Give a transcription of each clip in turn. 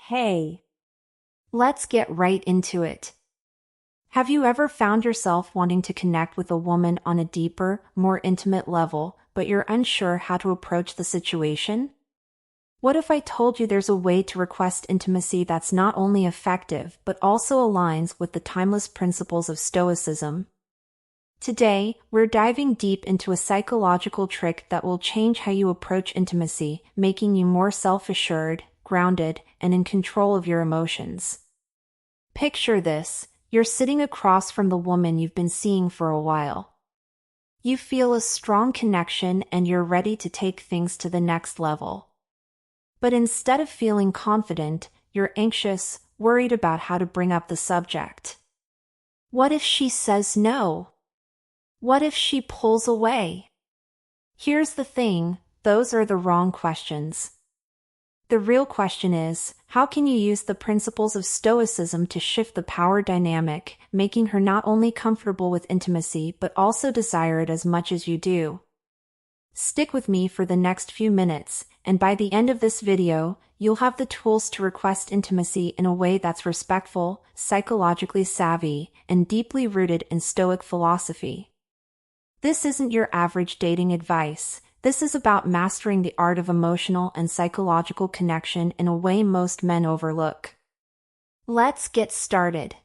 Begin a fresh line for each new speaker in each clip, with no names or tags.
Hey, let's get right into it. Have you ever found yourself wanting to connect with a woman on a deeper, more intimate level, but you're unsure how to approach the situation? What if I told you there's a way to request intimacy that's not only effective but also aligns with the timeless principles of Stoicism? Today, we're diving deep into a psychological trick that will change how you approach intimacy, making you more self-assured, grounded, and in control of your emotions. Picture this: you're sitting across from the woman you've been seeing for a while. You feel a strong connection and you're ready to take things to the next level. But instead of feeling confident, you're anxious, worried about how to bring up the subject. What if she says no? What if she pulls away? Here's the thing, those are the wrong questions. The real question is, how can you use the principles of Stoicism to shift the power dynamic, making her not only comfortable with intimacy but also desire it as much as you do? Stick with me for the next few minutes, and by the end of this video, you'll have the tools to request intimacy in a way that's respectful, psychologically savvy, and deeply rooted in Stoic philosophy. This isn't your average dating advice. This is about mastering the art of emotional and psychological connection in a way most men overlook. Let's get started.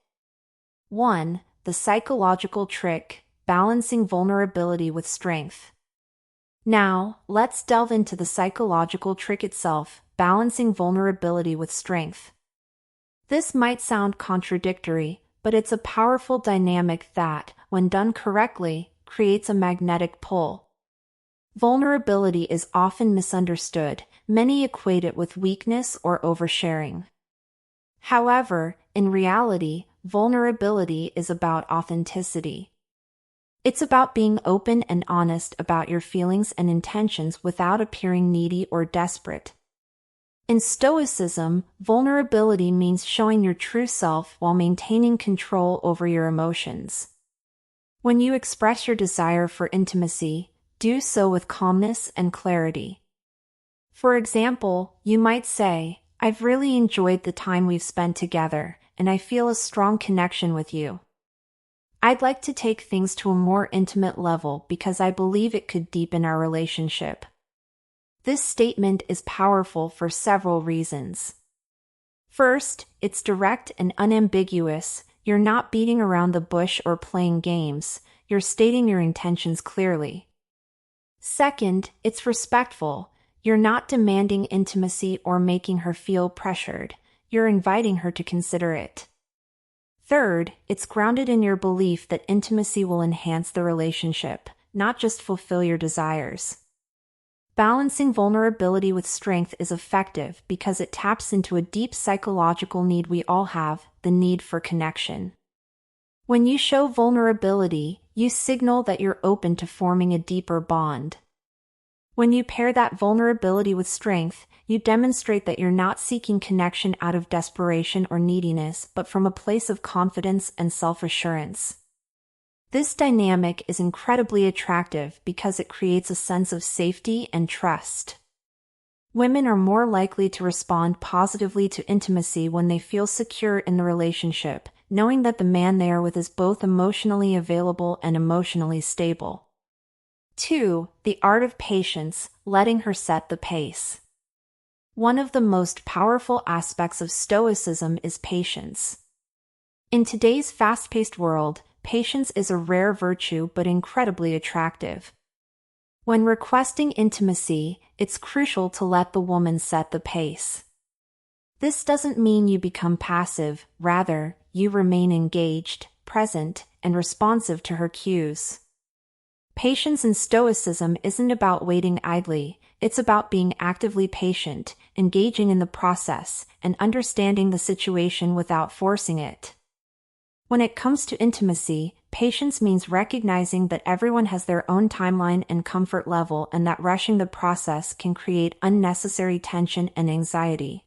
1. The psychological trick: balancing vulnerability with strength. Now, let's delve into the psychological trick itself: balancing vulnerability with strength. This might sound contradictory, but it's a powerful dynamic that, when done correctly, creates a magnetic pull. Vulnerability is often misunderstood. Many equate it with weakness or oversharing. However, in reality, vulnerability is about authenticity. It's about being open and honest about your feelings and intentions without appearing needy or desperate. In Stoicism, vulnerability means showing your true self while maintaining control over your emotions. When you express your desire for intimacy, do so with calmness and clarity. For example, you might say, "I've really enjoyed the time we've spent together, and I feel a strong connection with you. I'd like to take things to a more intimate level because I believe it could deepen our relationship." This statement is powerful for several reasons. First, it's direct and unambiguous. You're not beating around the bush or playing games. You're stating your intentions clearly. Second, it's respectful. You're not demanding intimacy or making her feel pressured. You're inviting her to consider it. Third, it's grounded in your belief that intimacy will enhance the relationship, not just fulfill your desires. Balancing vulnerability with strength is effective because it taps into a deep psychological need we all have: the need for connection. When you show vulnerability, you signal that you're open to forming a deeper bond. When you pair that vulnerability with strength, you demonstrate that you're not seeking connection out of desperation or neediness, but from a place of confidence and self-assurance. This dynamic is incredibly attractive because it creates a sense of safety and trust. Women are more likely to respond positively to intimacy when they feel secure in the relationship, knowing that the man they are with is both emotionally available and emotionally stable. 2. The art of patience: letting her set the pace. One of the most powerful aspects of Stoicism is patience. In today's fast-paced world, patience is a rare virtue but incredibly attractive. When requesting intimacy, it's crucial to let the woman set the pace. This doesn't mean you become passive, rather, you remain engaged, present, and responsive to her cues. Patience in Stoicism isn't about waiting idly, it's about being actively patient, engaging in the process, and understanding the situation without forcing it. When it comes to intimacy, patience means recognizing that everyone has their own timeline and comfort level, and that rushing the process can create unnecessary tension and anxiety.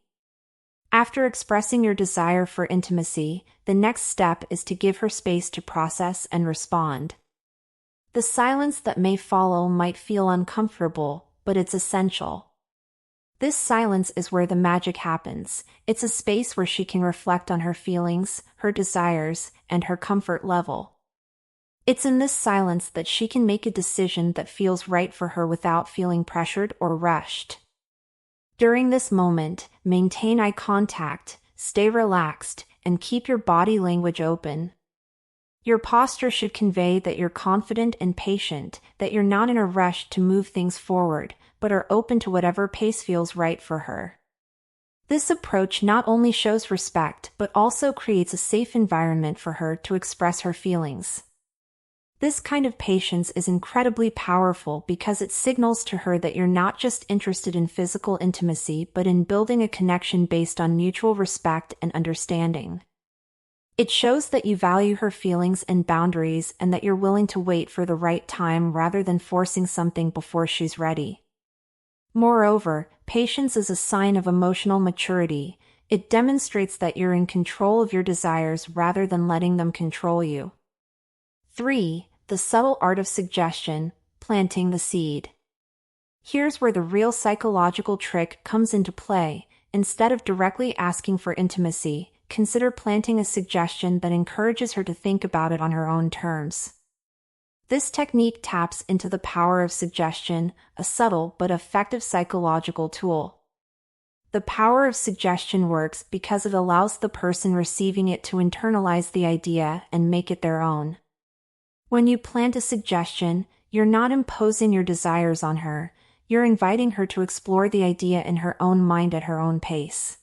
After expressing your desire for intimacy, the next step is to give her space to process and respond. The silence that may follow might feel uncomfortable, but it's essential. This silence is where the magic happens. It's a space where she can reflect on her feelings, her desires, and her comfort level. It's in this silence that she can make a decision that feels right for her without feeling pressured or rushed. During this moment, maintain eye contact, stay relaxed, and keep your body language open. Your posture should convey that you're confident and patient, that you're not in a rush to move things forward, but are open to whatever pace feels right for her. This approach not only shows respect but also creates a safe environment for her to express her feelings. This kind of patience is incredibly powerful because it signals to her that you're not just interested in physical intimacy but in building a connection based on mutual respect and understanding. It shows that you value her feelings and boundaries and that you're willing to wait for the right time rather than forcing something before she's ready. Moreover, patience is a sign of emotional maturity. It demonstrates that you're in control of your desires rather than letting them control you. 3. The subtle art of suggestion, planting the seed. Here's where the real psychological trick comes into play. Instead of directly asking for intimacy, consider planting a suggestion that encourages her to think about it on her own terms. This technique taps into the power of suggestion, a subtle but effective psychological tool. The power of suggestion works because it allows the person receiving it to internalize the idea and make it their own. When you plant a suggestion, you're not imposing your desires on her, you're inviting her to explore the idea in her own mind at her own pace.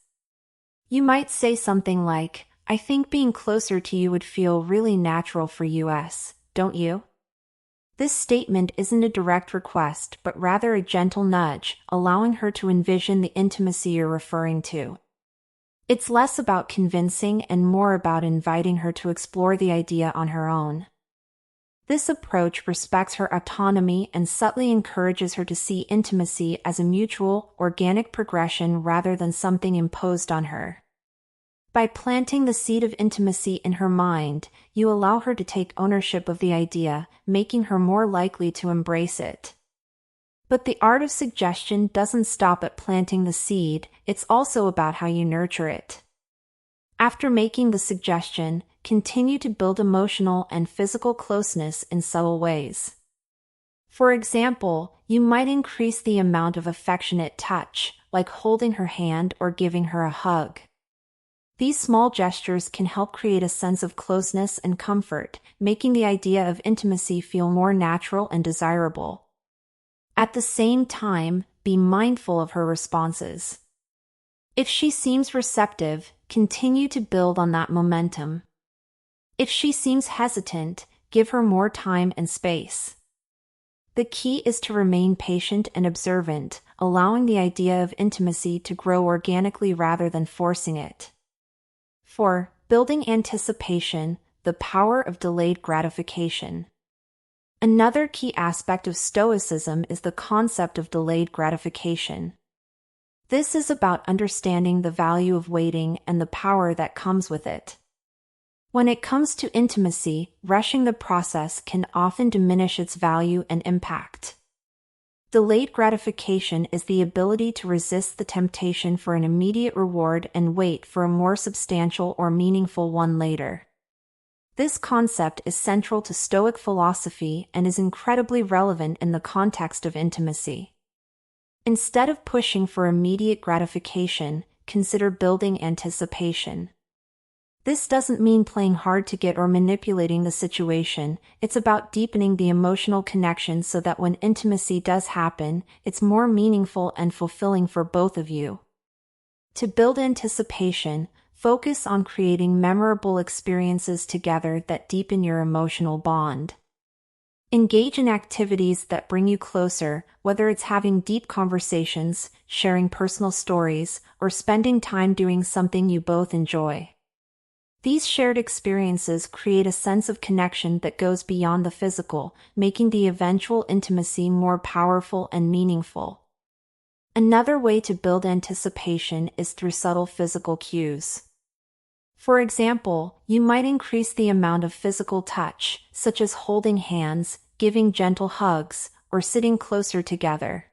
You might say something like, "I think being closer to you would feel really natural for us, don't you?" This statement isn't a direct request but rather a gentle nudge, allowing her to envision the intimacy you're referring to. It's less about convincing and more about inviting her to explore the idea on her own. This approach respects her autonomy and subtly encourages her to see intimacy as a mutual, organic progression rather than something imposed on her. By planting the seed of intimacy in her mind, you allow her to take ownership of the idea, making her more likely to embrace it. But the art of suggestion doesn't stop at planting the seed, it's also about how you nurture it. After making the suggestion, continue to build emotional and physical closeness in subtle ways. For example, you might increase the amount of affectionate touch, like holding her hand or giving her a hug. These small gestures can help create a sense of closeness and comfort, making the idea of intimacy feel more natural and desirable. At the same time, be mindful of her responses. If she seems receptive, continue to build on that momentum. If she seems hesitant, give her more time and space. The key is to remain patient and observant, allowing the idea of intimacy to grow organically rather than forcing it. 4. Building anticipation, the power of delayed gratification. Another key aspect of Stoicism is the concept of delayed gratification. This is about understanding the value of waiting and the power that comes with it. When it comes to intimacy, rushing the process can often diminish its value and impact. Delayed gratification is the ability to resist the temptation for an immediate reward and wait for a more substantial or meaningful one later. This concept is central to Stoic philosophy and is incredibly relevant in the context of intimacy. Instead of pushing for immediate gratification, consider building anticipation. This doesn't mean playing hard to get or manipulating the situation, it's about deepening the emotional connection so that when intimacy does happen, it's more meaningful and fulfilling for both of you. To build anticipation, focus on creating memorable experiences together that deepen your emotional bond. Engage in activities that bring you closer, whether it's having deep conversations, sharing personal stories, or spending time doing something you both enjoy. These shared experiences create a sense of connection that goes beyond the physical, making the eventual intimacy more powerful and meaningful. Another way to build anticipation is through subtle physical cues. For example, you might increase the amount of physical touch, such as holding hands, giving gentle hugs, or sitting closer together.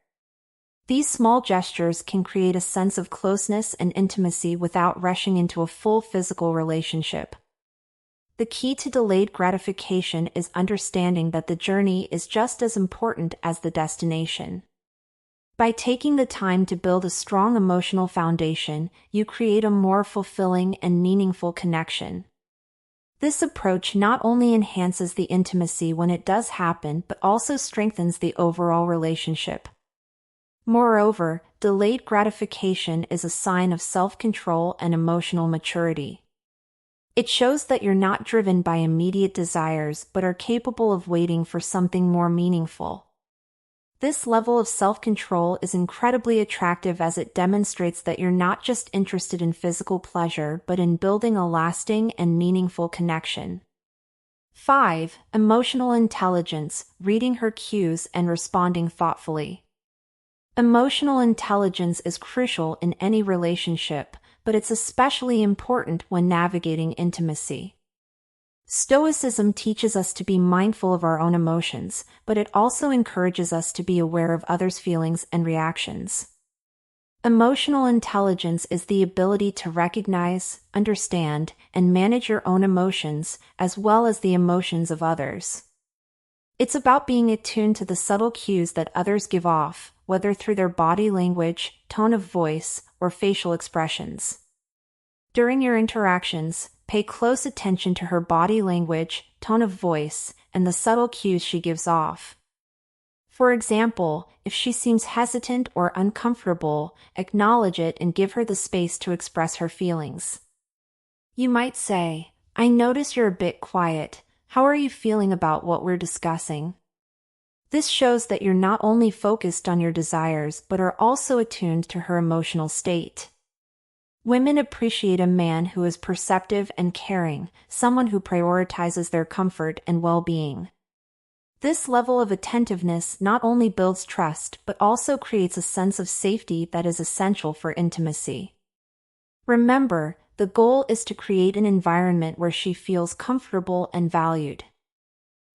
These small gestures can create a sense of closeness and intimacy without rushing into a full physical relationship. The key to delayed gratification is understanding that the journey is just as important as the destination. By taking the time to build a strong emotional foundation, you create a more fulfilling and meaningful connection. This approach not only enhances the intimacy when it does happen, but also strengthens the overall relationship. Moreover, delayed gratification is a sign of self-control and emotional maturity. It shows that you're not driven by immediate desires but are capable of waiting for something more meaningful. This level of self-control is incredibly attractive as it demonstrates that you're not just interested in physical pleasure but in building a lasting and meaningful connection. 5. Emotional intelligence, reading her cues and responding thoughtfully. Emotional intelligence is crucial in any relationship, but it's especially important when navigating intimacy. Stoicism teaches us to be mindful of our own emotions, but it also encourages us to be aware of others' feelings and reactions. Emotional intelligence is the ability to recognize, understand, and manage your own emotions, as well as the emotions of others. It's about being attuned to the subtle cues that others give off, whether through their body language, tone of voice, or facial expressions. During your interactions, pay close attention to her body language, tone of voice, and the subtle cues she gives off. For example, if she seems hesitant or uncomfortable, acknowledge it and give her the space to express her feelings. You might say, "I notice you're a bit quiet. How are you feeling about what we're discussing?" This shows that you're not only focused on your desires but are also attuned to her emotional state. Women appreciate a man who is perceptive and caring, someone who prioritizes their comfort and well-being. This level of attentiveness not only builds trust but also creates a sense of safety that is essential for intimacy. Remember, the goal is to create an environment where she feels comfortable and valued.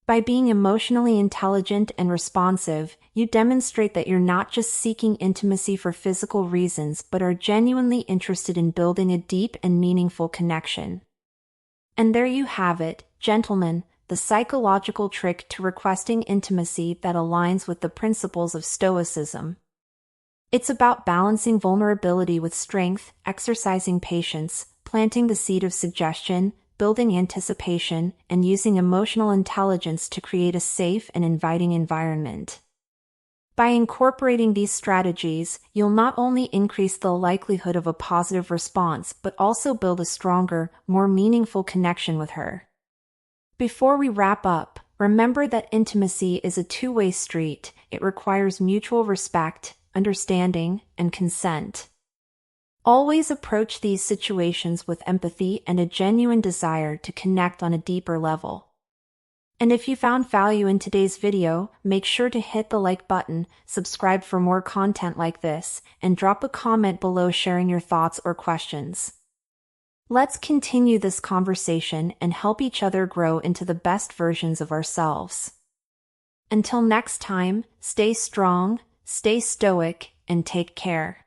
By being emotionally intelligent and responsive, you demonstrate that you're not just seeking intimacy for physical reasons but are genuinely interested in building a deep and meaningful connection. And there you have it, gentlemen, the psychological trick to requesting intimacy that aligns with the principles of Stoicism. It's about balancing vulnerability with strength, exercising patience, planting the seed of suggestion, building anticipation, and using emotional intelligence to create a safe and inviting environment. By incorporating these strategies, you'll not only increase the likelihood of a positive response but also build a stronger, more meaningful connection with her. Before we wrap up, remember that intimacy is a two-way street. It requires mutual respect, understanding, and consent. Always approach these situations with empathy and a genuine desire to connect on a deeper level. And if you found value in today's video, make sure to hit the like button, subscribe for more content like this, and drop a comment below sharing your thoughts or questions. Let's continue this conversation and help each other grow into the best versions of ourselves. Until next time, stay strong, stay stoic, and take care.